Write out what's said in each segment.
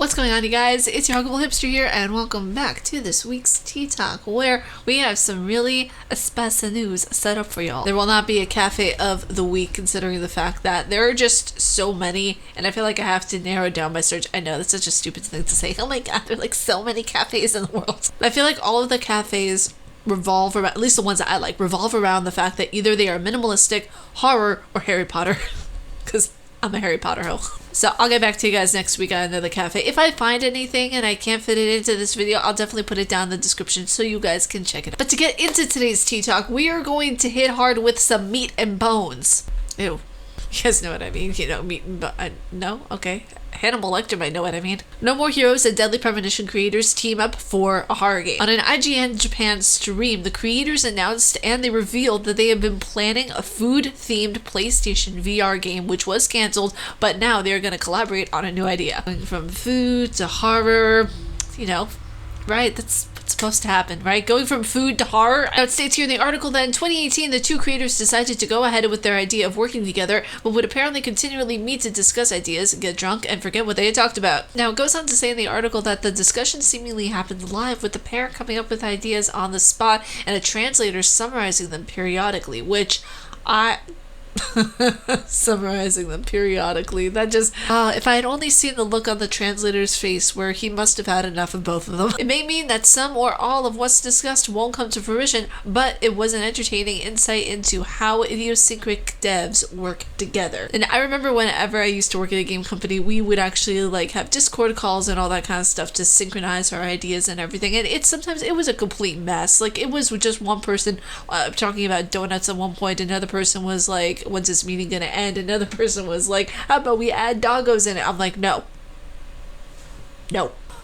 What's going on, you guys? It's your Huggable Hipster here, and welcome back to this week's Tea Talk, where we have some really spicy news set up for y'all. There will not be a cafe of the week, considering the fact that there are just so many, and I feel like I have to narrow down my search. I know, that's such a stupid thing to say. Oh my god, there are like so many cafes in the world. I feel like all of the cafes revolve around, at least the ones that I like, revolve around the fact that either they are minimalistic, horror, or Harry Potter. Because I'm a Harry Potter hoe. So I'll get back to you guys next week on another cafe. If I find anything and I can't fit it into this video, I'll definitely put it down in the description so you guys can check it out. But to get into today's tea talk, we are going to hit hard with some meat and bones. Ew. You guys know what I mean? You know, meat and bones. No? Okay. Hannibal Lecter might know what I mean. No More Heroes and Deadly Premonition creators team up for a horror game. On an IGN Japan stream, the creators announced and they revealed that they have been planning a food-themed PlayStation VR game, which was cancelled, but now they're going to collaborate on a new idea. Going from food to horror, you know, right? That's supposed to happen, right? Going from food to horror. Now it states here in the article that in 2018 the two creators decided to go ahead with their idea of working together, but would apparently continually meet to discuss ideas, get drunk, and forget what they had talked about. Now it goes on to say in the article that the discussion seemingly happened live, with the pair coming up with ideas on the spot and a translator summarizing them periodically, which summarizing them periodically. That just, if I had only seen the look on the translator's face where he must have had enough of both of them. It may mean that some or all of what's discussed won't come to fruition, but it was an entertaining insight into how idiosyncratic devs work together. And I remember whenever I used to work at a game company, we would actually like have Discord calls and all that kind of stuff to synchronize our ideas and everything. And sometimes it was a complete mess. Like, it was just one person talking about donuts at one point, another person was like, when's this meeting gonna end? Another person was like, how about we add doggos in it? I'm like, no.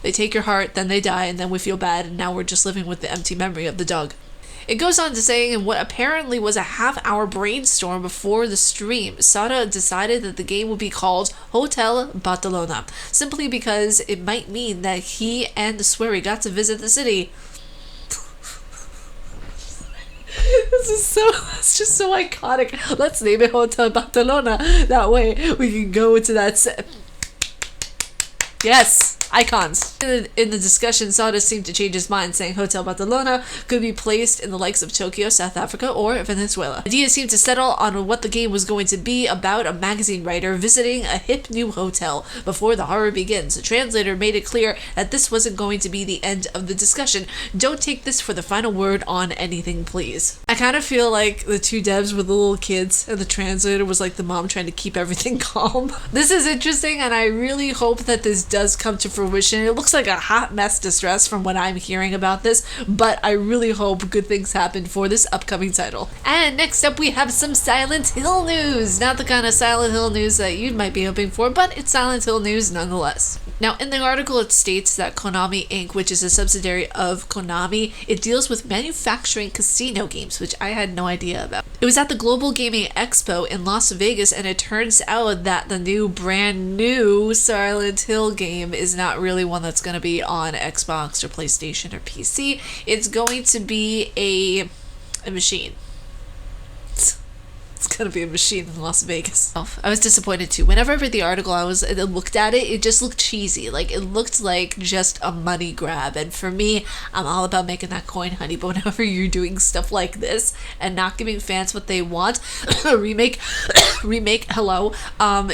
They take your heart, then they die, and then we feel bad, and now we're just living with the empty memory of the dog. It goes on to say, in what apparently was a half-hour brainstorm before the stream, Sada decided that the game would be called Hotel Barcelona, simply because it might mean that he and the Swery got to visit the city. It's just so iconic. Let's name it Hotel Barcelona. That way we can go to that. Yes, icons. In the discussion, Sada seemed to change his mind, saying Hotel Barcelona could be placed in the likes of Tokyo, South Africa, or Venezuela. The idea seemed to settle on what the game was going to be about: a magazine writer visiting a hip new hotel before the horror begins. The translator made it clear that this wasn't going to be the end of the discussion. Don't take this for the final word on anything, please. I kind of feel like the two devs were the little kids, and the translator was like the mom trying to keep everything calm. This is interesting, and I really hope that this does come to fruition. It looks like a hot mess distress from what I'm hearing about this, but I really hope good things happen for this upcoming title. And next up we have some Silent Hill news. Not the kind of Silent Hill news that you might be hoping for, but it's Silent Hill news nonetheless. Now, in the article it states that Konami Inc., which is a subsidiary of Konami, it deals with manufacturing casino games, which I had no idea about. It was at the Global Gaming Expo in Las Vegas, and it turns out that the brand new Silent Hill game is not really one that's going to be on Xbox or PlayStation or PC. It's going to be a machine. It's gonna be a machine in Las Vegas. I was disappointed too. Whenever I read the article, I looked at it, it just looked cheesy. Like, it looked like just a money grab. And for me, I'm all about making that coin, honey. But whenever you're doing stuff like this and not giving fans what they want, remake, hello,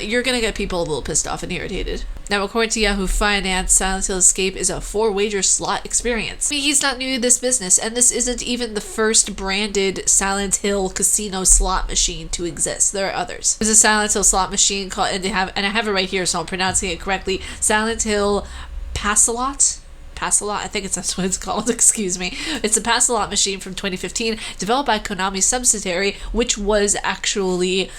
you're gonna get people a little pissed off and irritated. Now, according to Yahoo Finance, Silent Hill Escape is a 4-wager slot experience. I mean, he's not new to this business, and this isn't even the first branded Silent Hill casino slot machine to exist. There are others. There's a Silent Hill slot machine called, and I have it right here, so I'm pronouncing it correctly, Silent Hill Passalot, I think that's what it's called, excuse me. It's a Passalot machine from 2015, developed by Konami's subsidiary, which was actually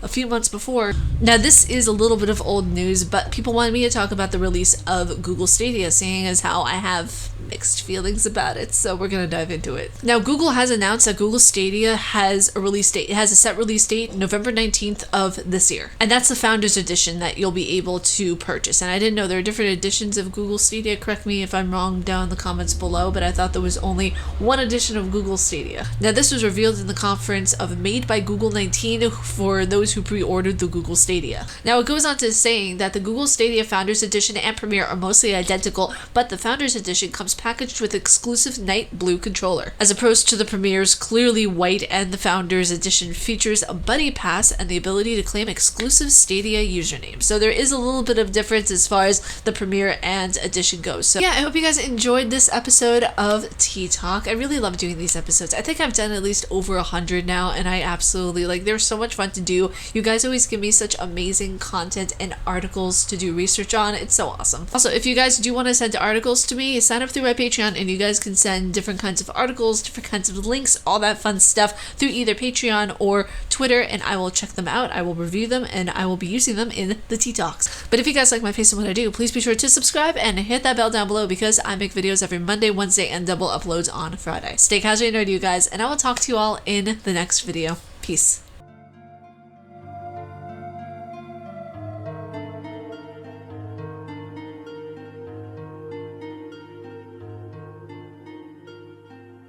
a few months before. Now, this is a little bit of old news, but people wanted me to talk about the release of Google Stadia, seeing as how I have mixed feelings about it, so we're gonna dive into it. Now, Google has announced that Google Stadia has a release date. It has a set release date, November 19th of this year, and that's the Founders Edition that you'll be able to purchase. And I didn't know there are different editions of Google Stadia. Correct me if I'm wrong down in the comments below, but I thought there was only one edition of Google Stadia. Now, this was revealed in the conference of Made by Google 19. For those those who pre-ordered the Google Stadia. Now it goes on to saying that the Google Stadia Founders Edition and Premier are mostly identical, but the Founders Edition comes packaged with exclusive night blue controller, as opposed to the Premier's clearly white, and the Founders Edition features a buddy pass and the ability to claim exclusive Stadia usernames. So there is a little bit of difference as far as the Premier and Edition goes. So yeah, I hope you guys enjoyed this episode of Tea Talk. I really love doing these episodes. I think I've done at least over 100 now, and I absolutely like, they're so much fun to do. You guys always give me such amazing content and articles to do research on. It's so awesome. Also, if you guys do want to send articles to me, sign up through my Patreon and you guys can send different kinds of articles, different kinds of links, all that fun stuff through either Patreon or Twitter, and I will check them out. I will review them and I will be using them in the Tea Talks. But if you guys like my face and what I do, please be sure to subscribe and hit that bell down below, because I make videos every Monday, Wednesday, and double uploads on Friday. Stay casually nerdy, you guys, and I will talk to you all in the next video. Peace.